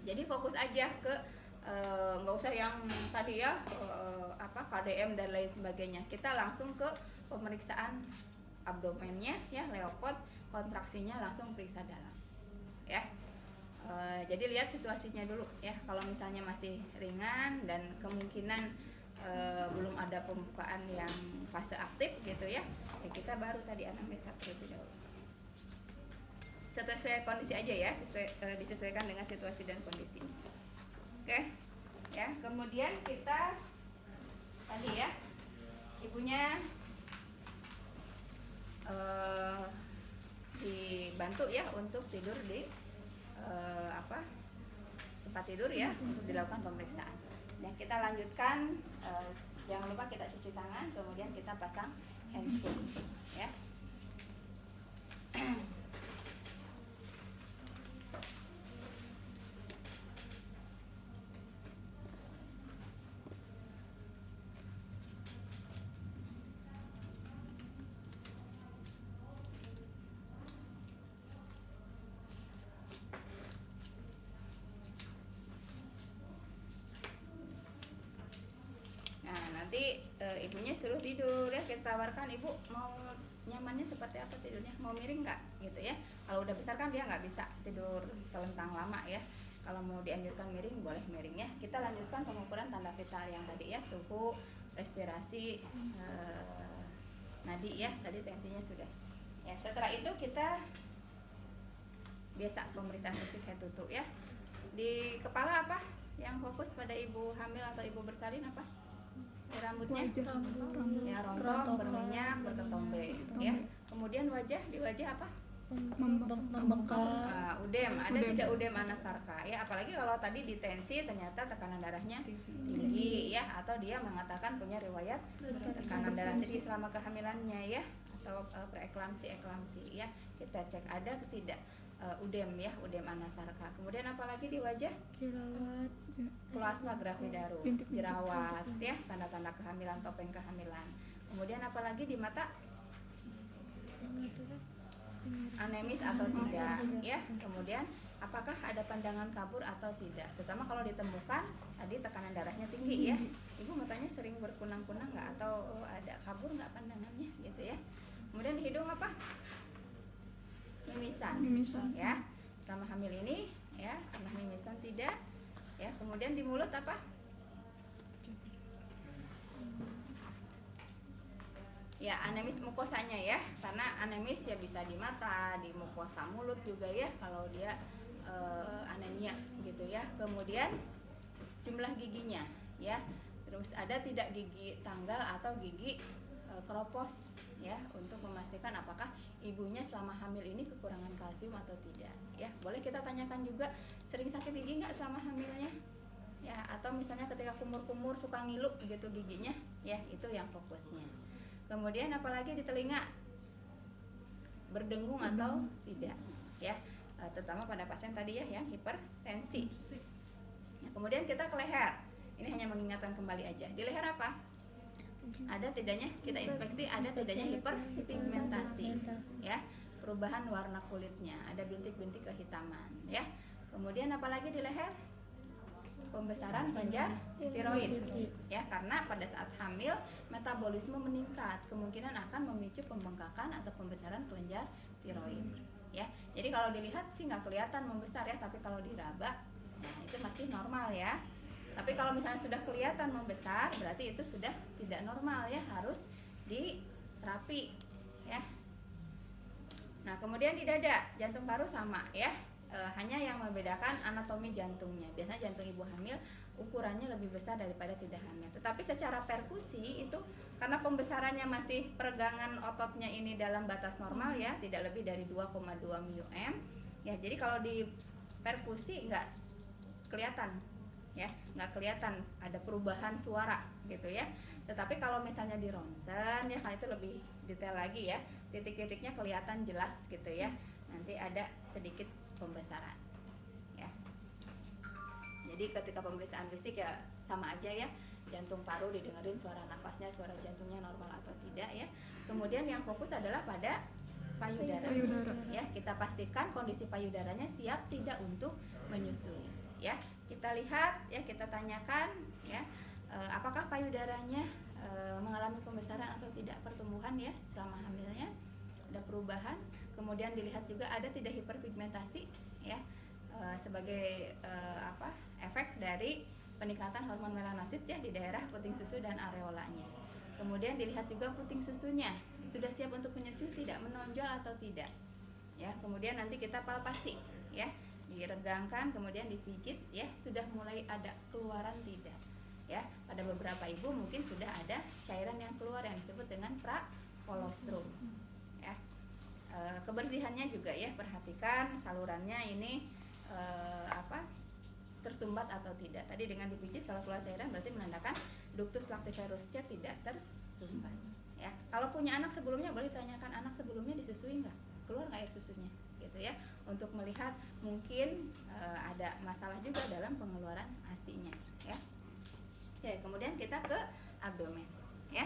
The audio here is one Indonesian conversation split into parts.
Jadi fokus aja ke nggak usah yang tadi ya KDM dan lain sebagainya. Kita langsung ke pemeriksaan abdomennya ya, leopard, kontraksinya langsung periksa dalam ya. Jadi lihat situasinya dulu ya. Kalau misalnya masih ringan dan kemungkinan belum ada pembukaan yang fase aktif gitu ya, kita baru tadi anamnesa terlebih dahulu. Sesuai kondisi aja ya, disesuaikan dengan situasi dan kondisi. Oke, ya. Kemudian kita tadi ya, ibunya dibantu ya untuk tidur di tempat tidur ya, untuk dilakukan pemeriksaan. Dan kita lanjutkan, jangan lupa kita cuci tangan, kemudian kita pasang handscoon ya. Nanti ibunya suruh tidur ya, kita tawarkan ibu mau nyamannya seperti apa tidurnya, mau miring nggak gitu ya. Kalau udah besar kan dia nggak bisa tidur telentang lama ya. Kalau mau dianjurkan miring boleh miring ya. Kita lanjutkan pengukuran tanda vital yang tadi ya, suhu, respirasi, nadi ya, tadi tensinya sudah ya. Setelah itu kita biasa pemeriksaan fisik head to toe ya. Di kepala apa yang fokus pada ibu hamil atau ibu bersalin apa? Rambutnya ya, rontok, berminyak, berketombe ya. Kemudian wajah, di wajah apa? Membengkak. Udem, ada tidak udem anasarka ya, apalagi kalau tadi di tensi ternyata tekanan darahnya tinggi ya, atau dia mengatakan punya riwayat tekanan darah tinggi selama kehamilannya ya, atau preeklamsi, eklamsi ya, kita cek ada atau tidak udem ya, udem anasarka. Kemudian apalagi di wajah? Jerawat, plasma gravidarum, jerawat ya, tanda-tanda kehamilan, topeng kehamilan. Kemudian apalagi di mata? Anemis atau tidak ya. Kemudian apakah ada pandangan kabur atau tidak, terutama kalau ditemukan tadi tekanan darahnya tinggi ya. Ibu matanya sering berkunang-kunang nggak, atau ada kabur nggak pandangannya gitu ya. Kemudian di hidung apa? Mimisan ya, selama hamil ini ya, karena mimisan tidak ya. Kemudian di mulut apa? Ya, anemis mukosanya ya, karena anemis ya bisa di mata, di mukosa mulut juga ya kalau dia anemia gitu ya. Kemudian jumlah giginya ya, terus ada tidak gigi tanggal atau gigi keropos ya, untuk memastikan apakah ibunya selama hamil ini kekurangan kalsium atau tidak ya. Boleh kita tanyakan juga, sering sakit gigi nggak selama hamilnya ya, atau misalnya ketika kumur-kumur suka ngilu gitu giginya ya, itu yang fokusnya. Kemudian apalagi di telinga, berdengung atau tidak ya, terutama pada pasien tadi ya yang hipertensi. Nah, kemudian kita ke leher, ini hanya mengingatkan kembali aja, di leher apa? Ada tidaknya, kita inspeksi ada tidaknya hiperpigmentasi ya, perubahan warna kulitnya, ada bintik-bintik kehitaman ya. Kemudian apalagi di leher? Pembesaran kelenjar tiroid ya, karena pada saat hamil metabolisme meningkat, kemungkinan akan memicu pembengkakan atau pembesaran kelenjar tiroid ya. Jadi kalau dilihat sih nggak kelihatan membesar ya, tapi kalau diraba nah itu masih normal ya. Tapi kalau misalnya sudah kelihatan membesar, berarti itu sudah tidak normal ya, harus diterapi ya. Nah, kemudian di dada, jantung paru sama ya, hanya yang membedakan anatomi jantungnya. Biasanya jantung ibu hamil ukurannya lebih besar daripada tidak hamil. Tetapi secara perkusi itu karena pembesarannya masih peregangan ototnya ini dalam batas normal ya, tidak lebih dari 2,2 μm ya. Jadi kalau di perkusi nggak kelihatan ya, nggak kelihatan ada perubahan suara gitu ya. Tetapi kalau misalnya di ronsen ya, kan itu lebih detail lagi ya, titik-titiknya kelihatan jelas gitu ya, nanti ada sedikit pembesaran ya. Jadi ketika pemeriksaan fisik ya sama aja ya, jantung paru didengerin suara nafasnya, suara jantungnya normal atau tidak ya. Kemudian yang fokus adalah pada payudara ya, kita pastikan kondisi payudaranya siap tidak untuk menyusui ya. Kita lihat ya, kita tanyakan ya, apakah payudaranya mengalami pembesaran atau tidak, pertumbuhan ya selama hamilnya, ada perubahan. Kemudian dilihat juga ada tidak hiperpigmentasi ya, sebagai efek dari peningkatan hormon melanosit ya di daerah puting susu dan areolanya. Kemudian dilihat juga puting susunya sudah siap untuk menyusui tidak, menonjol atau tidak ya. Kemudian nanti kita palpasi ya, diregangkan kemudian dipijit ya, sudah mulai ada keluaran tidak ya. Pada beberapa ibu mungkin sudah ada cairan yang keluar yang disebut dengan prakolostrum ya. Kebersihannya juga ya, perhatikan salurannya ini tersumbat atau tidak. Tadi dengan dipijit kalau keluar cairan berarti menandakan ductus lactiferusnya tidak tersumbat ya. Kalau punya anak sebelumnya boleh tanyakan, anak sebelumnya disusui nggak, keluar nggak air susunya gitu ya, untuk melihat mungkin ada masalah juga dalam pengeluaran ASI-nya ya. Oke, kemudian kita ke abdomen ya.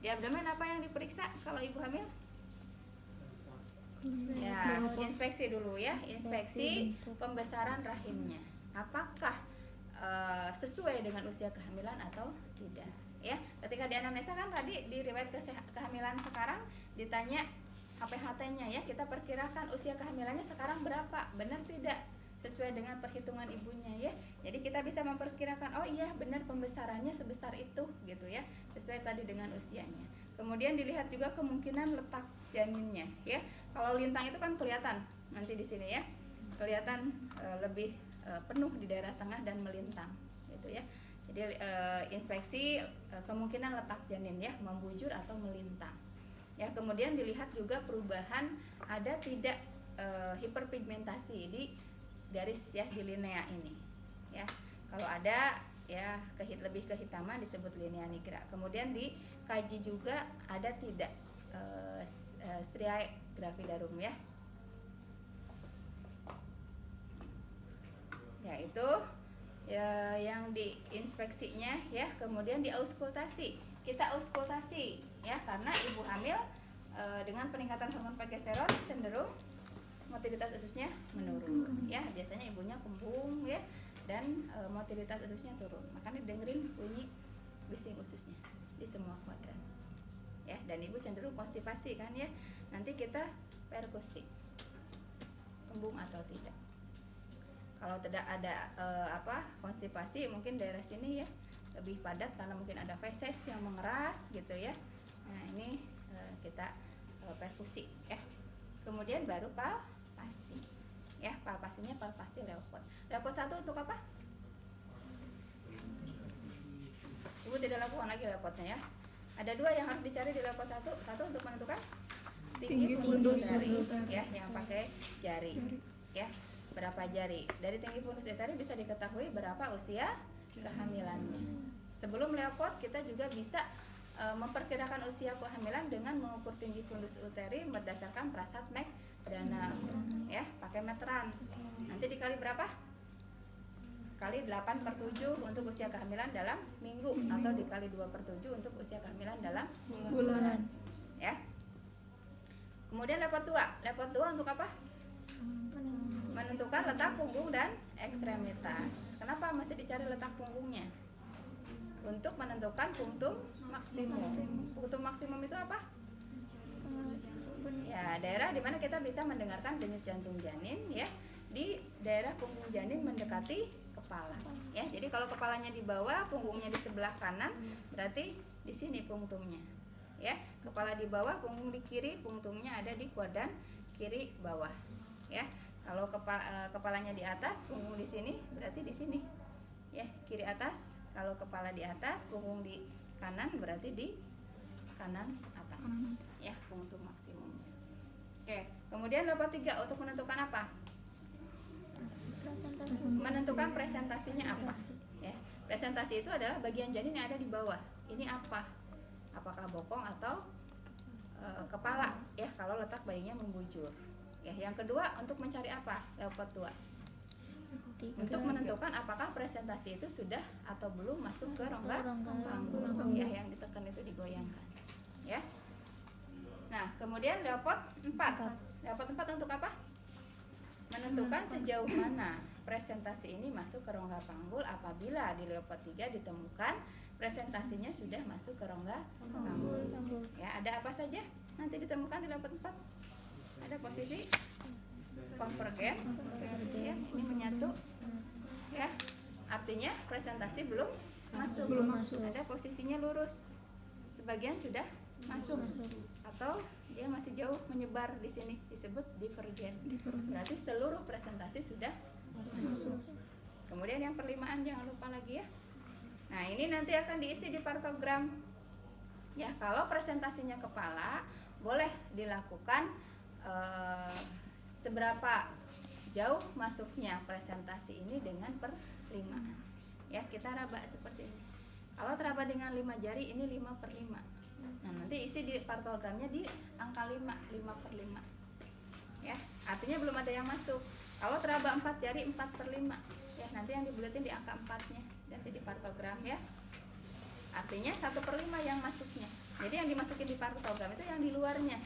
Di abdomen apa yang diperiksa kalau ibu hamil? Ya, inspeksi dulu ya, inspeksi pembesaran rahimnya. Apakah sesuai dengan usia kehamilan atau tidak ya. Ketika di anamnesa kan tadi di riwayat kehamilan sekarang ditanya HPHT-nya ya, kita perkirakan usia kehamilannya sekarang berapa, benar tidak sesuai dengan perhitungan ibunya ya. Jadi kita bisa memperkirakan, oh iya benar pembesarannya sebesar itu gitu ya, sesuai tadi dengan usianya. Kemudian dilihat juga kemungkinan letak janinnya ya. Kalau lintang itu kan kelihatan nanti di sini ya, kelihatan lebih penuh di daerah tengah dan melintang gitu ya. Jadi inspeksi kemungkinan letak janin ya, membujur atau melintang ya. Kemudian dilihat juga perubahan ada tidak hiperpigmentasi di garis ya, di linea ini ya. Kalau ada ya lebih kehitaman disebut linea nigra. Kemudian dikaji juga ada tidak striae gravidarum ya. Ya itu ya yang diinspeksinya ya. Kemudian diauskultasi, kita auskultasi ya, karena ibu hamil dengan peningkatan hormon progesteron cenderung motilitas ususnya menurun ya. Biasanya ibunya kembung ya, dan motilitas ususnya turun, makanya dengerin bunyi bising ususnya di semua kuadran ya. Dan ibu cenderung konstipasi kan ya, nanti kita perkusi kembung atau tidak. Kalau tidak ada konstipasi, mungkin daerah sini ya lebih padat karena mungkin ada feses yang mengeras gitu ya. Nah ini kita perkusi ya. Kemudian baru palpasi ya, palpasinya palpasi Leopold. Leopold 1 untuk apa? Ibu tidak lakukan lagi Leopoldnya ya. Ada dua yang harus dicari di Leopold 1. Satu untuk menentukan tinggi fundus uteri ya, yang pakai jari ya, berapa jari. Dari tinggi fundus uteri bisa diketahui berapa usia kehamilannya. Sebelum Leopold kita juga bisa memperkirakan usia kehamilan dengan mengukur tinggi fundus uteri berdasarkan Prasad McDonald ya, pakai meteran. Nanti dikali berapa? Kali 8/7 untuk usia kehamilan dalam minggu, atau dikali 2/7 untuk usia kehamilan dalam bulan ya. Kemudian Leopold 2. Leopold 2 untuk apa? Menentukan letak punggung dan ekstremitas. Kenapa mesti dicari letak punggungnya? Untuk menentukan punktum maksimum. Punktum maksimum itu apa? Ya, daerah di mana kita bisa mendengarkan denyut jantung janin ya, di daerah punggung janin mendekati kepala ya. Jadi kalau kepalanya di bawah, punggungnya di sebelah kanan, berarti di sini punktumnya ya. Kepala di bawah, punggung di kiri, punktumnya ada di kuadran kiri bawah ya. Kalau kepalanya di atas, punggung di sini, berarti di sini ya, kiri atas. Kalau kepala di atas, punggung di kanan, berarti di kanan atas ya, punktum maksimumnya. Oke, kemudian Leopold 3 untuk menentukan apa? Menentukan presentasinya apa ya. Presentasi itu adalah bagian janin yang ada di bawah. Ini apa? Apakah bokong atau kepala ya, kalau letak bayinya membujur ya. Yang kedua untuk mencari apa? Leopold 2 untuk menentukan apakah presentasi itu sudah atau belum masuk ke rongga panggung ya, yang ditekan itu digoyangkan ya. Nah kemudian Leopold 4. Leopold 4 untuk apa? menentukan sejauh mana presentasi ini masuk ke rongga panggul apabila di leopard 3 ditemukan presentasinya sudah masuk ke rongga panggul. Ya, ada apa saja nanti ditemukan di leopard 4? Ada posisi konvergen, ya, ini menyatu, ya, artinya presentasi belum masuk. Ada posisinya lurus, sebagian sudah masuk, atau dia masih jauh menyebar, di sini disebut divergen. Berarti seluruh presentasi sudah masuk. Kemudian yang perlimaan jangan lupa lagi ya. Nah, ini nanti akan diisi di partogram. Ya, kalau presentasinya kepala boleh dilakukan seberapa jauh masuknya presentasi ini dengan perlimaan. Ya, kita raba seperti ini. Kalau teraba dengan 5 jari ini 5/5. Nah, nanti isi di partogramnya di angka 5/5. Ya, artinya belum ada yang masuk. Kalau teraba 4 jari 4/5. Ya, nanti yang dibulatin di angka 4-nya. Nanti di partogram ya. Artinya 1/5 yang masuknya. Jadi yang dimasukin di partogram itu yang di luarnya.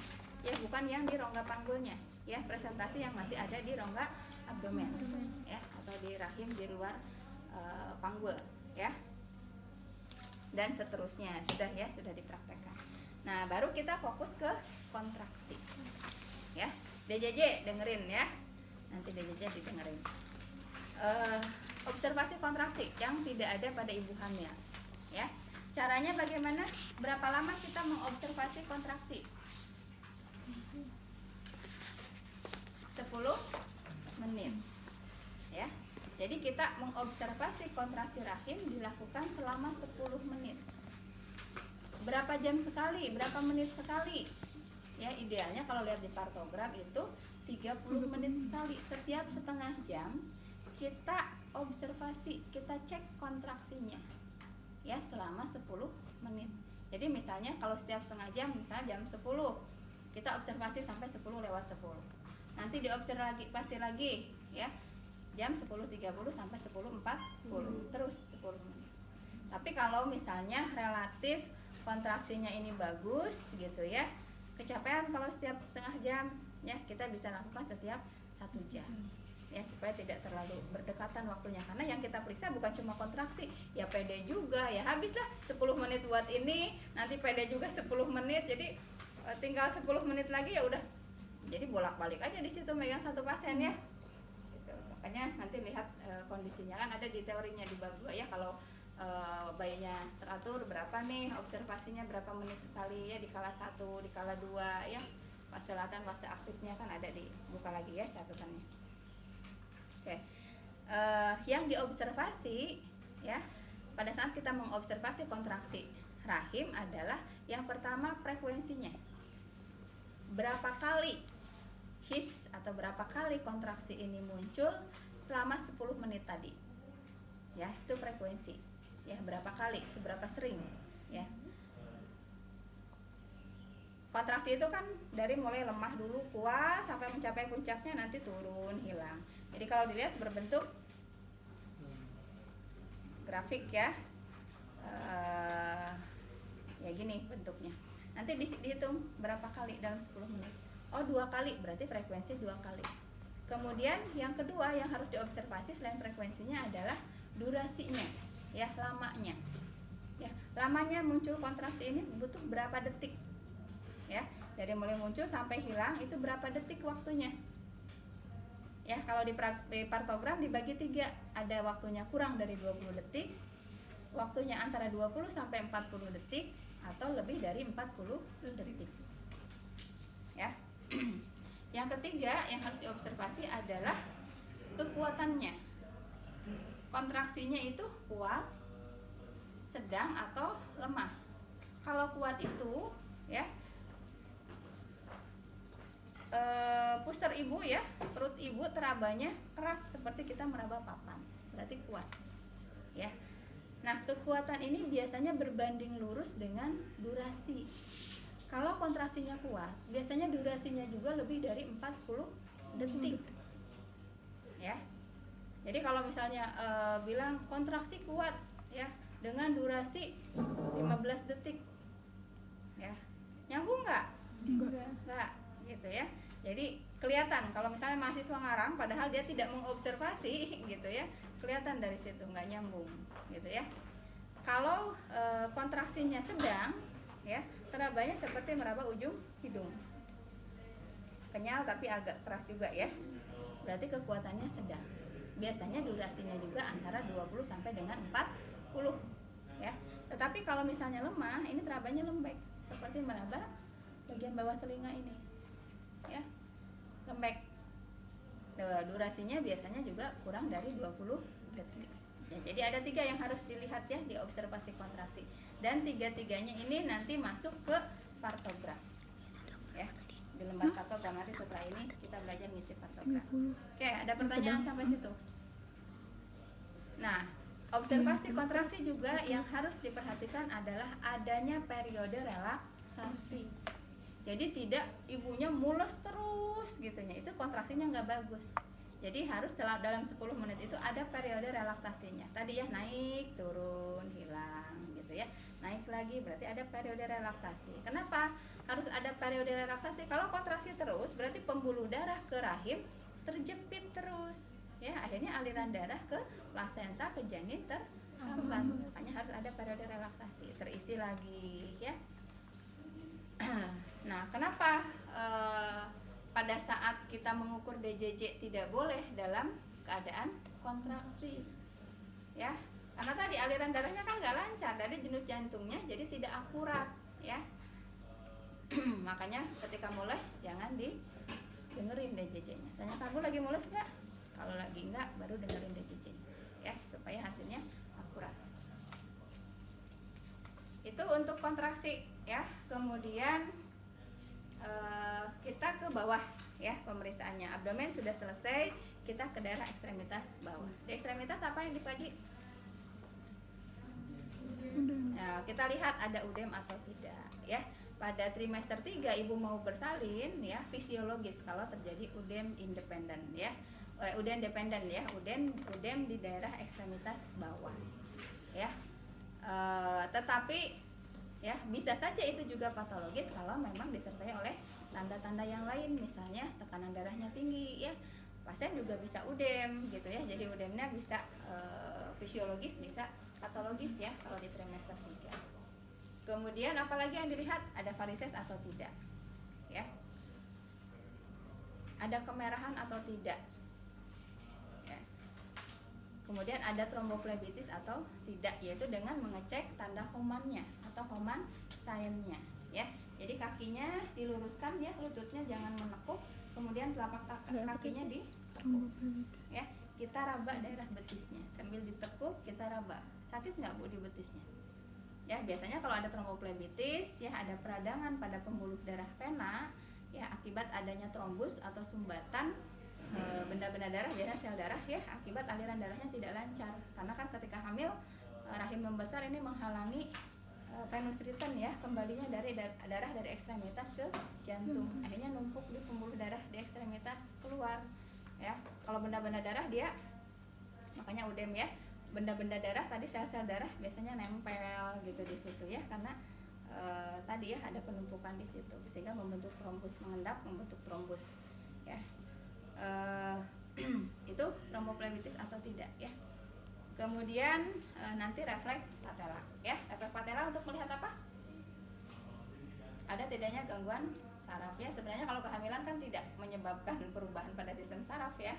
Ya, bukan yang di rongga panggulnya. Ya, presentasi yang masih ada di rongga abdomen. Ya, atau di rahim di luar panggul, ya. Dan seterusnya sudah dipraktekkan. Nah, baru kita fokus ke kontraksi. Ya, DJJ dengerin ya. Nanti DJJ didengerin. Observasi kontraksi yang tidak ada pada ibu hamil. Ya, caranya bagaimana? Berapa lama kita mengobservasi kontraksi? 10 menit. Ya. Jadi kita mengobservasi kontraksi rahim dilakukan selama 10 menit. Berapa jam sekali? Berapa menit sekali? Ya, idealnya kalau lihat di partogram itu 30 menit sekali. Setiap setengah jam kita observasi, kita cek kontraksinya. Ya, selama 10 menit. Jadi misalnya kalau setiap setengah jam, misalnya jam 10, kita observasi sampai 10:10. Nanti diobservasi lagi ya. Jam 10:30 sampai 10:40. Terus 10 menit. Tapi kalau misalnya relatif kontraksinya ini bagus gitu ya. Kecapean kalau setiap setengah jam, ya kita bisa lakukan setiap 1 jam. Ya, supaya tidak terlalu berdekatan waktunya, karena yang kita periksa bukan cuma kontraksi, ya PD juga, ya habislah 10 menit buat ini, nanti PD juga 10 menit, jadi tinggal 10 menit lagi ya udah, jadi bolak-balik aja di situ megang satu pasien ya. Gitu. Makanya nanti lihat kondisinya, kan ada di teorinya di bab 2 ya, kalau bayinya teratur berapa nih observasinya, berapa menit sekali ya, di kala 1, di kala 2 ya, fase latan, fase aktifnya kan ada, dibuka lagi ya catatannya. Oke, yang diobservasi ya pada saat kita mengobservasi kontraksi rahim adalah yang pertama frekuensinya, berapa kali his atau berapa kali kontraksi ini muncul selama 10 menit tadi ya, itu frekuensi ya, berapa kali, seberapa sering ya. Kontraksi itu kan dari mulai lemah dulu, kuat sampai mencapai puncaknya, nanti turun, hilang. Jadi kalau dilihat berbentuk grafik ya, ya gini bentuknya. Nanti dihitung berapa kali dalam 10 menit. Oh, 2 kali, berarti frekuensi 2 kali. Kemudian yang kedua yang harus diobservasi selain frekuensinya adalah durasinya, ya, lamanya. Ya, lamanya muncul kontraksi ini butuh berapa detik? Ya, dari mulai muncul sampai hilang itu berapa detik waktunya? Ya, kalau di partogram dibagi 3, ada waktunya kurang dari 20 detik, waktunya antara 20 sampai 40 detik, atau lebih dari 40 detik. Ya. Yang ketiga yang harus diobservasi adalah kekuatannya. Kontraksinya itu kuat, sedang, atau lemah. Kalau kuat itu ya, pusar ibu ya, perut ibu terabanya keras seperti kita meraba papan, berarti kuat ya. Nah, kekuatan ini biasanya berbanding lurus dengan durasi. Kalau kontraksinya kuat, biasanya durasinya juga lebih dari 40 detik ya. Jadi kalau misalnya bilang kontraksi kuat ya dengan durasi 15 detik ya, nyambung nggak? Enggak gitu ya. Jadi kelihatan kalau misalnya mahasiswa ngarang padahal dia tidak mengobservasi gitu ya, kelihatan dari situ nggak nyambung gitu ya. Kalau kontraksinya sedang ya, terabanya seperti meraba ujung hidung, kenyal tapi agak keras juga ya, berarti kekuatannya sedang. Biasanya durasinya juga antara 20 sampai dengan 40 ya. Tetapi kalau misalnya lemah, ini terabanya lembek seperti meraba bagian bawah telinga ini ya, lembek. Durasinya biasanya juga kurang dari 20 detik ya. Jadi ada 3 yang harus dilihat ya di observasi kontraksi, dan 3-tiganya ini nanti masuk ke partograf ya. Di lembar partograf nanti setelah ini kita belajar ngisi partograf. Oke, ada pertanyaan sampai situ? Nah, observasi kontraksi juga yang harus diperhatikan adalah adanya periode relaksasi. Jadi tidak ibunya mules terus gitu ya, itu kontraksinya nggak bagus. Jadi harus dalam 10 menit itu ada periode relaksasinya. Tadi ya naik, turun, hilang gitu ya. Naik lagi berarti ada periode relaksasi. Kenapa harus ada periode relaksasi? Kalau kontraksi terus berarti pembuluh darah ke rahim terjepit terus ya, akhirnya aliran darah ke plasenta, ke janin terhambat. Makanya harus ada periode relaksasi, terisi lagi ya. Nah, kenapa pada saat kita mengukur DJJ tidak boleh dalam keadaan kontraksi ya? Karena tadi aliran darahnya kan nggak lancar dari denyut jantungnya, jadi tidak akurat ya. Makanya ketika mules jangan dengerin DJJ-nya. Tanya, kamu lagi mules nggak? Kalau lagi enggak, baru dengerin DJJ-nya ya, supaya hasilnya akurat. Itu untuk kontraksi ya. Kemudian kita ke bawah ya, pemeriksaannya. Abdomen sudah selesai, kita ke daerah ekstremitas bawah. Di ekstremitas apa yang dikaji? Nah, kita lihat ada udem atau tidak ya. Pada trimester 3 ibu mau bersalin ya, fisiologis kalau terjadi udem independen ya. Udem dependen ya, udem di daerah ekstremitas bawah ya. Tetapi ya bisa saja itu juga patologis kalau memang disertai oleh tanda-tanda yang lain, misalnya tekanan darahnya tinggi ya, pasien juga bisa udem gitu ya. Jadi udemnya bisa fisiologis, bisa patologis ya kalau di trimester 3. Kemudian apalagi yang dilihat, ada varises atau tidak ya, ada kemerahan atau tidak ya. Kemudian ada tromboflebitis atau tidak, yaitu dengan mengecek tanda Homan-nya atau Homan sign-nya ya. Jadi kakinya diluruskan ya, lututnya jangan menekuk, kemudian telapak kakinya ditekuk ya. Kita raba daerah betisnya sambil ditekuk, kita raba. Sakit nggak Bu di betisnya? Ya, biasanya kalau ada tromboflebitis ya, ada peradangan pada pembuluh darah vena ya, akibat adanya trombus atau sumbatan benda-benda darah, biasanya sel darah ya, akibat aliran darahnya tidak lancar. Karena kan ketika hamil rahim membesar, ini menghalangi venous return ya, kembalinya dari darah dari ekstremitas ke jantung, akhirnya numpuk di pembuluh darah di ekstremitas keluar ya. Kalau benda-benda darah dia, makanya udem ya, benda-benda darah tadi, sel-sel darah biasanya nempel gitu di situ ya, karena tadi ya ada penumpukan di situ sehingga membentuk trombus, mengendap membentuk trombus ya. Itu tromboflebitis atau tidak ya. Kemudian nanti refleks patella ya. Refleks patella untuk melihat apa? Ada tidaknya gangguan saraf ya. Sebenarnya kalau kehamilan kan tidak menyebabkan perubahan pada sistem saraf ya,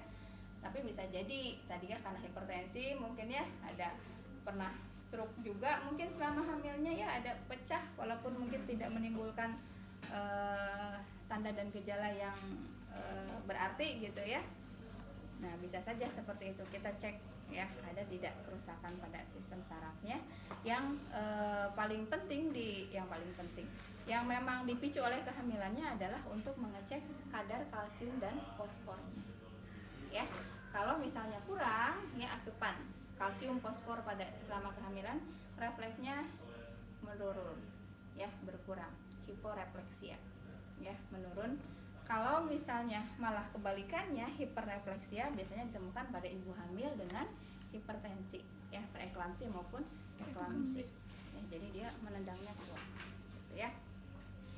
tapi bisa jadi tadi ya karena hipertensi mungkin ya, ada pernah stroke juga mungkin selama hamilnya ya, ada pecah walaupun mungkin tidak menimbulkan tanda dan gejala yang berarti gitu ya. Nah, bisa saja seperti itu, kita cek ya ada tidak kerusakan pada sistem sarafnya. Yang paling penting yang memang dipicu oleh kehamilannya adalah untuk mengecek kadar kalsium dan fosfornya ya. Kalau misalnya kurang ya asupan kalsium fosfor pada selama kehamilan, refleksnya menurun ya, berkurang, hiporefleksia ya, menurun. Kalau misalnya malah kebalikannya, hiperrefleksia, biasanya ditemukan pada ibu hamil dengan hipertensi ya, preeklamsi maupun eklamsi ya, jadi dia menendangnya kuat gitu ya.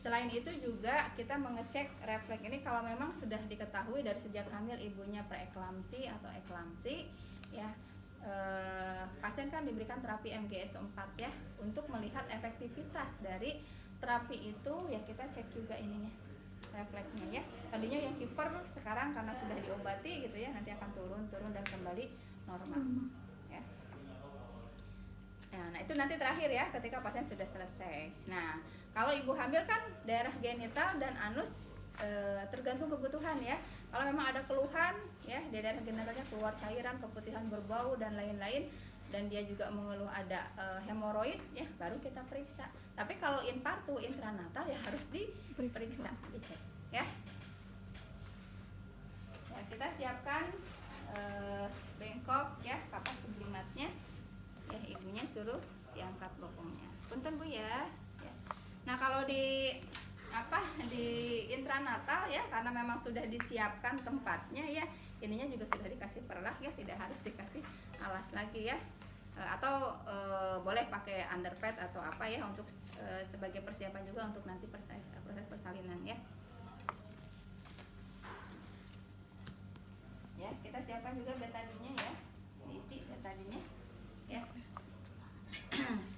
Selain itu juga kita mengecek refleks ini kalau memang sudah diketahui dari sejak hamil ibunya preeklamsi atau eklamsi ya, pasien kan diberikan terapi MGS4 ya untuk melihat efektivitas dari terapi itu ya, kita cek juga ininya refleksnya ya. Tadinya yang hiper, sekarang karena sudah diobati gitu ya, nanti akan turun dan kembali normal ya. Nah itu nanti terakhir ya ketika pasien sudah selesai. Nah kalau ibu hamil kan daerah genital dan anus tergantung kebutuhan ya. Kalau memang ada keluhan ya di daerah genitalnya keluar cairan, keputihan berbau dan lain-lain, dan dia juga mengeluh ada hemoroid ya, baru kita periksa. Tapi kalau infartu intranatal ya harus diperiksa, dicek ya. Ya kita siapkan bengkok ya, kapas sublimatnya ya, ibunya suruh diangkat bokongnya. Punten Bu ya. Nah kalau di intranatal ya, karena memang sudah disiapkan tempatnya ya, ininya juga sudah dikasih perlak ya, tidak harus dikasih alas lagi ya, atau boleh pakai underpad atau apa ya untuk sebagai persiapan juga untuk nanti proses persalinan ya. Ya kita siapkan juga betadinnya ya, diisi betadinnya ya.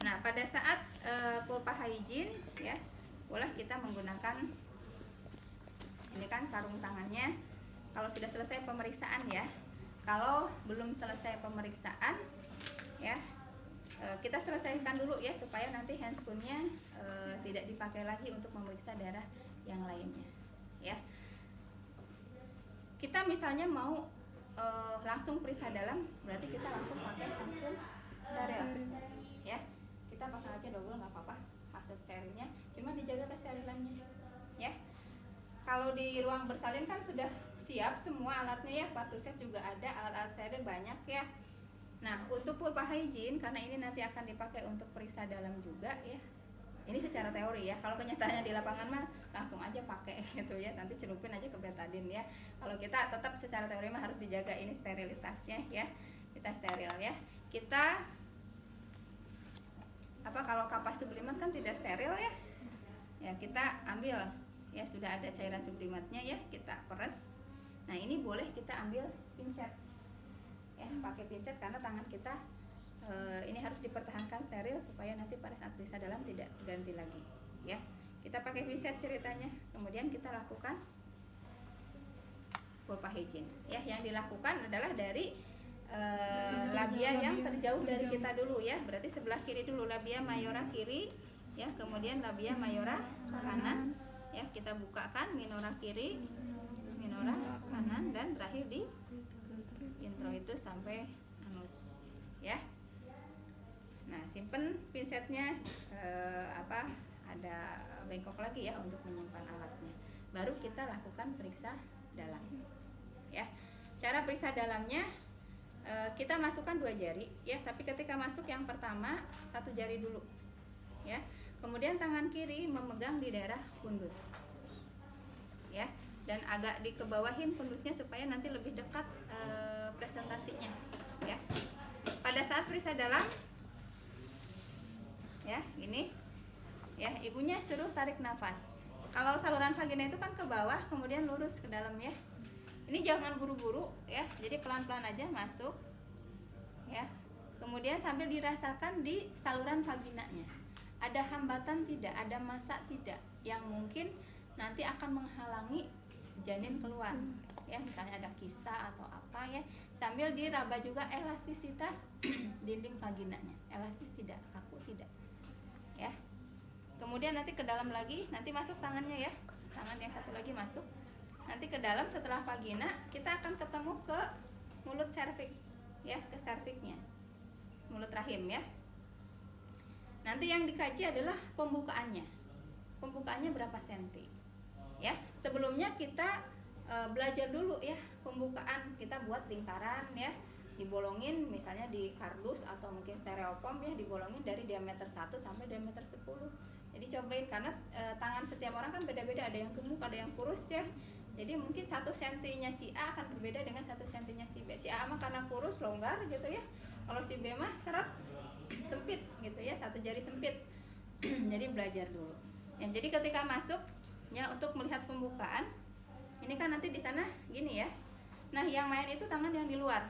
Nah pada saat pulpa hygiene ya, boleh kita menggunakan ini kan sarung tangannya kalau sudah selesai pemeriksaan ya. Kalau belum selesai pemeriksaan ya, kita selesaikan dulu ya supaya nanti handscoon-nya tidak dipakai lagi untuk memeriksa daerah yang lainnya ya. Kita misalnya mau langsung periksa dalam, berarti kita langsung pakai handscoon steril ya. Kita pasang aja double nggak apa-apa hasil sterilnya, cuma dijaga kesterilannya ya. Kalau di ruang bersalin kan sudah siap semua alatnya ya, partuset juga ada, alat-alat steril banyak ya. Nah untuk pulpa hygiene, karena ini nanti akan dipakai untuk periksa dalam juga ya, ini secara teori ya. Kalau kenyataannya di lapangan mah langsung aja pakai gitu ya, nanti celupin aja ke betadin ya. Kalau kita tetap secara teori mah harus dijaga ini sterilitasnya ya, kita steril ya. Kita kalau kapas sublimat kan tidak steril ya, kita ambil ya, sudah ada cairan sublimatnya ya, kita peres. Nah ini boleh kita ambil pinset ya, pakai pinset karena tangan kita ini harus dipertahankan steril supaya nanti pada saat periksa dalam tidak ganti lagi ya. Kita pakai pinset ceritanya, kemudian kita lakukan pulpa hygiene ya. Yang dilakukan adalah dari labia yang terjauh dari kita dulu ya, berarti sebelah kiri dulu, labia mayora kiri ya, kemudian labia mayora kanan ya, kita bukakan minora kiri, minora kanan, dan terakhir di intro itu sampai anus ya. Nah simpen pinsetnya, ada bengkok lagi ya untuk menyimpan alatnya, baru kita lakukan periksa dalam ya. Cara periksa dalamnya, kita masukkan 2 jari ya, tapi ketika masuk yang pertama 1 jari dulu ya, kemudian tangan kiri memegang di daerah fundus ya, dan agak dikebawahin fundusnya supaya nanti lebih dekat presentasinya ya. Pada saat periksa dalam ya, gini ya, ibunya suruh tarik nafas. Kalau saluran vagina itu kan ke bawah kemudian lurus ke dalam ya. Ini jangan buru-buru ya, jadi pelan-pelan aja masuk ya. Kemudian sambil dirasakan di saluran vaginanya, ada hambatan tidak, ada massa tidak yang mungkin nanti akan menghalangi janin keluar ya, misalnya ada kista atau apa ya. Sambil diraba juga elastisitas dinding vaginanya, elastis tidak, kaku tidak ya. Kemudian nanti ke dalam lagi, nanti masuk tangannya ya, tangan yang satu lagi masuk nanti ke dalam. Setelah vagina kita akan ketemu ke mulut serviks ya, ke serviknya, mulut rahim ya. Nanti yang dikaji adalah pembukaannya berapa senti ya. Sebelumnya kita belajar dulu ya pembukaan, kita buat lingkaran ya, dibolongin misalnya di kardus atau mungkin stereofoam ya, dibolongin dari diameter 1 sampai diameter 10. Jadi cobain, karena tangan setiap orang kan beda-beda, ada yang gemuk, ada yang kurus ya. Jadi mungkin 1 sentinya si A akan berbeda dengan 1 sentinya si B. Si A mah karena kurus longgar gitu ya, kalau si B mah seret sempit gitu ya, 1 jari sempit. Jadi belajar dulu Ya, jadi ketika masuk ya untuk melihat pembukaan, ini kan nanti di sana gini ya. Nah, yang main itu tangan yang di luar.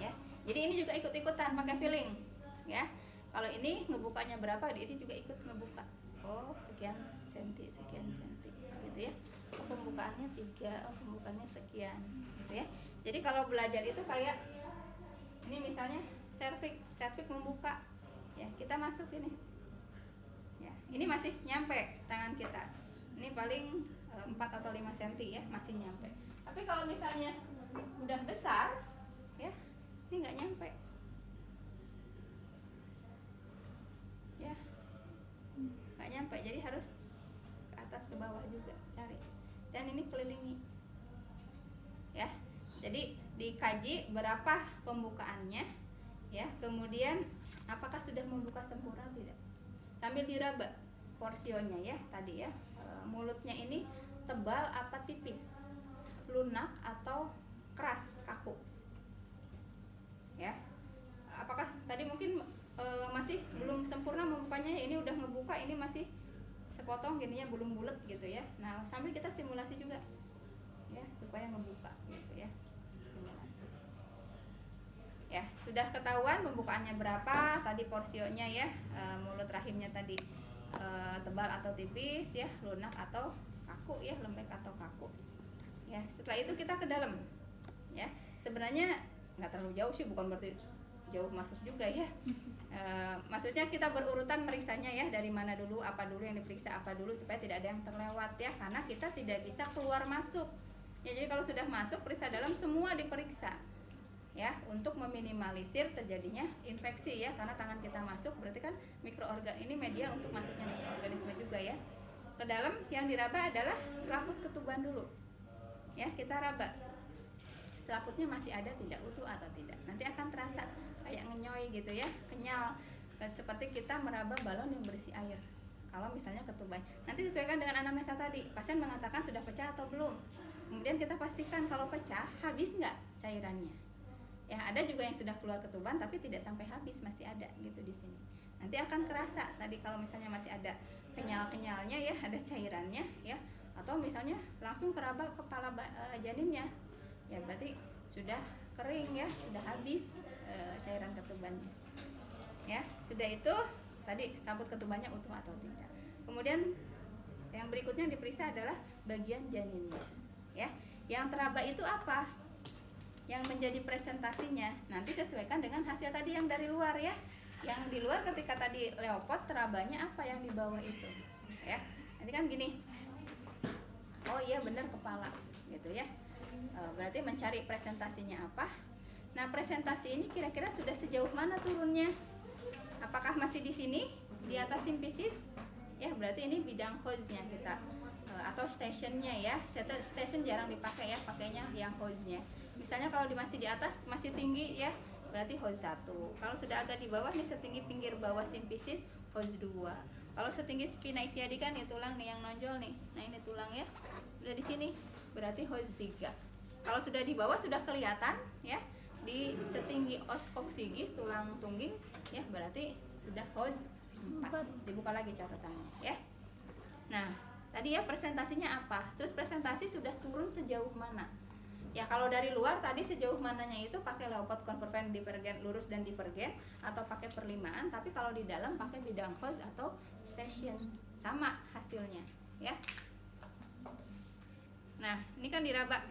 Ya. Jadi ini juga ikut-ikutan pakai feeling, ya. Kalau ini ngebukanya berapa, ini juga ikut ngebuka. Oh, sekian senti, gitu ya. Oh, pembukaannya 3, oh pembukaannya sekian, gitu ya. Jadi kalau belajar itu kayak ini misalnya cervix membuka, ya kita masuk ini. Ya, ini masih nyampe tangan kita. Ini paling 4 atau 5 cm ya, masih nyampe. Tapi kalau misalnya udah besar, ya ini nggak nyampe. Ya, nggak nyampe. Jadi harus ke atas ke bawah juga cari. Dan ini kelilingi. Ya, jadi dikaji berapa pembukaannya, ya. Kemudian apakah sudah membuka sempurna tidak? Sambil diraba porsionya ya tadi ya. Mulutnya ini tebal apa tipis, lunak atau keras, kaku. Ya, apakah tadi mungkin masih belum sempurna membukanya, ini udah ngebuka, ini masih sepotong gininya belum bulat gitu ya. Nah, sambil kita simulasi juga ya supaya ngebuka gitu ya. Simulasi. Ya, sudah ketahuan pembukaannya berapa, tadi porsionya ya, mulut rahimnya tadi tebal atau tipis ya, lunak atau kaku ya, lembek atau kaku. Ya, setelah itu kita ke dalam. Ya, sebenarnya nggak terlalu jauh sih, bukan berarti jauh masuk juga ya. Maksudnya kita berurutan meriksanya ya, dari mana dulu, apa dulu yang diperiksa, apa dulu, supaya tidak ada yang terlewat ya, karena kita tidak bisa keluar masuk. Ya, jadi kalau sudah masuk periksa dalam semua diperiksa. Ya, untuk meminimalisir terjadinya infeksi ya, karena tangan kita masuk berarti kan mikroorgan ini media untuk masuknya mikroorganisme juga ya. Ke dalam yang diraba adalah selaput ketuban dulu. Ya, kita raba. Selaputnya masih ada tidak, utuh atau tidak. Nanti akan terasa kayak ngenyoy gitu ya, kenyal. Seperti kita meraba balon yang berisi air. Kalau misalnya ketuban, nanti sesuaikan dengan anamnesa tadi. Pasien mengatakan sudah pecah atau belum. Kemudian kita pastikan kalau pecah, habis nggak cairannya. Ya, ada juga yang sudah keluar ketuban tapi tidak sampai habis, masih ada gitu di sini. Nanti akan kerasa tadi kalau misalnya masih ada kenyal-kenyalnya ya, ada cairannya ya, atau misalnya langsung keraba kepala janinnya, ya berarti sudah kering ya, sudah habis cairan ketubannya. Ya, sudah itu tadi sambut ketubannya utuh atau tidak. Kemudian yang berikutnya diperiksa adalah bagian janinnya. Ya, yang teraba itu apa? Yang menjadi presentasinya nanti sesuaikan dengan hasil tadi yang dari luar ya. Yang di luar ketika tadi leopard, terabanya apa yang di bawah itu ya. Nanti kan gini, oh iya benar kepala gitu ya. Berarti mencari presentasinya apa. Nah, presentasi ini kira-kira sudah sejauh mana turunnya? Apakah masih di sini di atas simpisis ya, berarti ini bidang hostnya kita, atau stationnya ya. Station jarang dipakai ya, pakainya yang hostnya. Misalnya kalau masih di atas, masih tinggi ya, berarti host 1. Kalau sudah agak di bawah nih, setinggi pinggir bawah simpisis, host 2. Kalau setinggi spina ischiadi kan nih tulang nih yang nonjol nih. Nah, ini tulang ya. Udah di sini, berarti host 3. Kalau sudah di bawah sudah kelihatan ya, di setinggi os koksigis, tulang tungging ya, berarti sudah host 4. Dibuka lagi catatannya ya. Nah, tadi ya presentasinya apa? Terus presentasi sudah turun sejauh mana? Ya, kalau dari luar tadi sejauh mananya itu pakai leopard konvergen divergen lurus dan divergen atau pakai perlimaan, tapi kalau di dalam pakai bidang host atau station, sama hasilnya ya. Nah, ini kan diraba.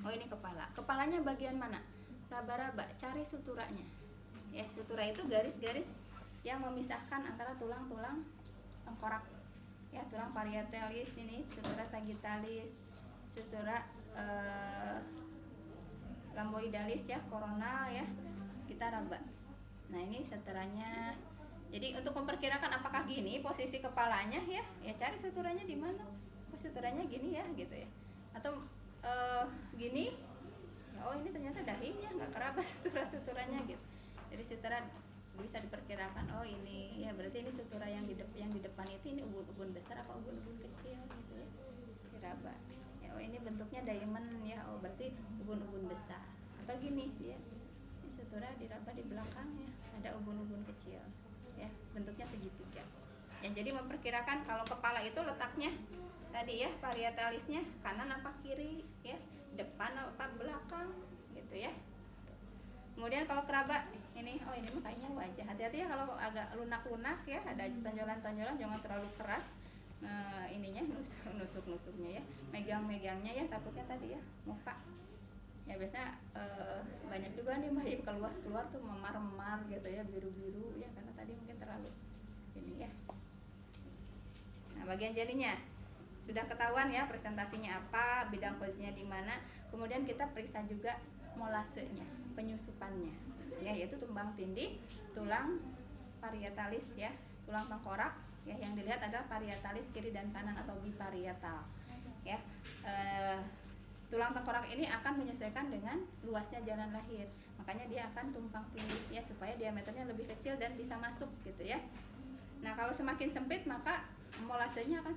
Oh, ini kepala. Kepalanya bagian mana? Raba-raba, cari suturanya. Ya, sutura itu garis-garis yang memisahkan antara tulang-tulang tengkorak. Ya, tulang parietalis ini, sutura sagittalis, sutura lamboidalis ya, koronal ya, kita raba. Nah, ini suturanya. Jadi untuk memperkirakan apakah gini posisi kepalanya ya, ya cari suturanya di mana. Oh, suturanya gini ya gitu ya. Atau gini. Ya, oh ini ternyata dahinya nggak keraba suturanya gitu. Jadi sutura bisa diperkirakan. Oh ini ya, berarti ini sutura yang di depan itu ini ubun-ubun besar apa ubun-ubun kecil gitu ya. Diraba. Oh ini bentuknya diamond ya, oh berarti ubun-ubun besar. Atau gini dia, ini sutura diraba di belakangnya ada ubun-ubun kecil ya, bentuknya segitiga. Ya, jadi memperkirakan kalau kepala itu letaknya tadi ya, parietalisnya kanan apa kiri ya, depan apa belakang gitu ya. Kemudian kalau keraba ini, oh ini mah kayaknya wajah. Hati-hati ya kalau agak lunak-lunak ya, ada tonjolan-tonjolan, jangan terlalu keras ininya, nusuk-nusuknya ya, megang-megangnya ya, takutnya tadi ya muka. Ya biasanya banyak juga nih mbak keluar tuh memar-memar gitu ya, biru-biru ya, karena tadi mungkin terlalu ini ya. Nah, bagian jadinya sudah ketahuan ya, presentasinya apa, bidang posisinya di mana. Kemudian kita periksa juga molasenya, penyusupannya ya, yaitu tumbang tindih, tulang parietalis ya, tulang tengkorak ya, yang dilihat adalah parietalis kiri dan kanan atau biparietal ya. Tulang tengkorak ini akan menyesuaikan dengan luasnya jalan lahir, makanya dia akan tumpang tindih ya, supaya diameternya lebih kecil dan bisa masuk gitu ya. Nah, kalau semakin sempit maka molasenya akan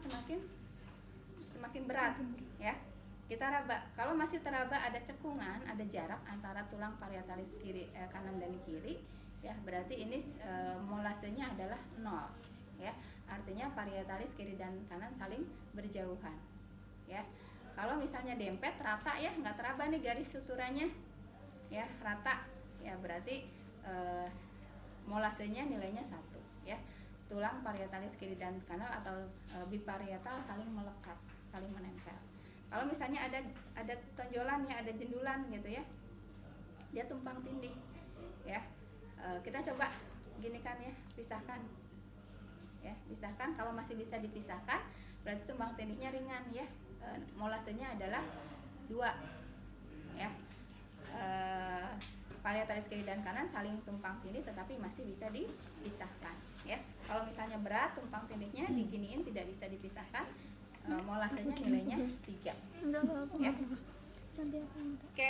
semakin berat ya. Kita raba, kalau masih teraba ada cekungan, ada jarak antara tulang parietalis kiri kanan dan kiri ya, berarti ini molasenya adalah 0 ya. Artinya parietalis kiri dan kanan saling berjauhan ya. Kalau misalnya dempet rata ya, nggak teraba nih garis suturanya ya, rata ya, berarti molasenya nilainya 1 ya. Tulang parietalis kiri dan kanan atau biparietal saling melekat, saling menempel. Kalau misalnya ada tonjolan ya, ada jendulan gitu ya, dia tumpang tindih ya. Kita coba gini kan ya, pisahkan ya, pisahkan. Kalau masih bisa dipisahkan berarti tumpang tindihnya ringan ya. Molasenya adalah 2 ya. Parietalis kiri dan kanan saling tumpang tindih tetapi masih bisa dipisahkan ya. Kalau misalnya berat, tumpang tindihnya diginiin tidak bisa dipisahkan, molasenya nilainya 3 ya. Oke,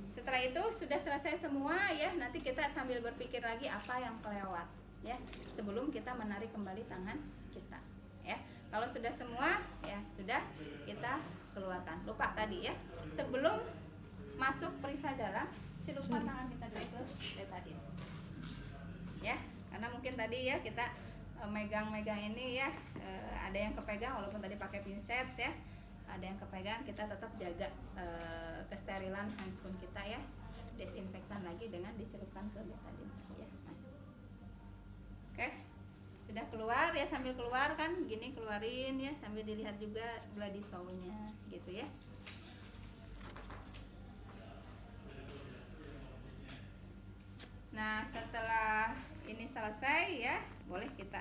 setelah itu sudah selesai semua ya. Nanti kita sambil berpikir lagi apa yang kelewat ya, sebelum kita menarik kembali tangan kita ya. Kalau sudah semua ya, sudah kita keluarkan. Lupa tadi ya, sebelum masuk periksa dalam, celupkan tangan kita dulu ke betadin ya, karena mungkin tadi ya kita megang-megang ini ya, ada yang kepegang walaupun tadi pakai pinset ya, ada yang kepegang, kita tetap jaga kesterilan handscoon kita ya, desinfektan lagi dengan dicelupkan ke betadin ya, masuk. Oke, sudah keluar ya, sambil keluar kan gini, keluarin ya, sambil dilihat juga bloody show-nya gitu ya. Nah, setelah ini selesai ya, boleh kita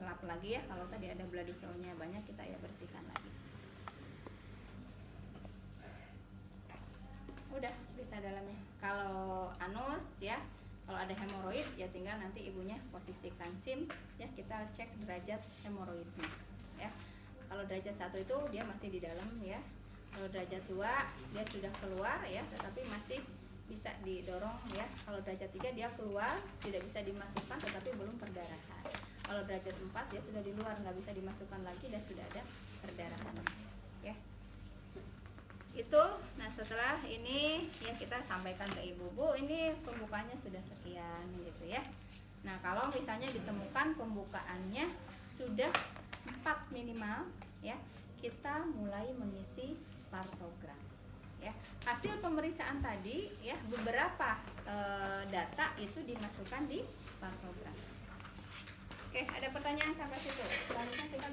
lap lagi ya. Kalau tadi ada bloody show-nya banyak, kita ya bersihkan lagi. Udah periksa dalamnya. Kalau anus ya, kalau ada hemoroid ya tinggal nanti ibunya posisikan SIM ya, kita cek derajat hemoroidnya ya. Kalau derajat 1 itu dia masih di dalam ya. Kalau derajat 2 dia sudah keluar ya, tetapi masih bisa didorong ya. Kalau derajat 3 dia keluar, tidak bisa dimasukkan tetapi belum perdarahan. Kalau derajat 4 dia sudah di luar, nggak bisa dimasukkan lagi dan sudah ada perdarahan ya. Itu. Nah, setelah ini ya kita sampaikan ke ibu, Bu, ini pembukaannya sudah sekian gitu ya. Nah, kalau misalnya ditemukan pembukaannya sudah 4 minimal ya, kita mulai mengisi partogram ya. Hasil pemeriksaan tadi ya, beberapa data itu dimasukkan di partogram. Oke, ada pertanyaan sampai situ? Selanjutnya kita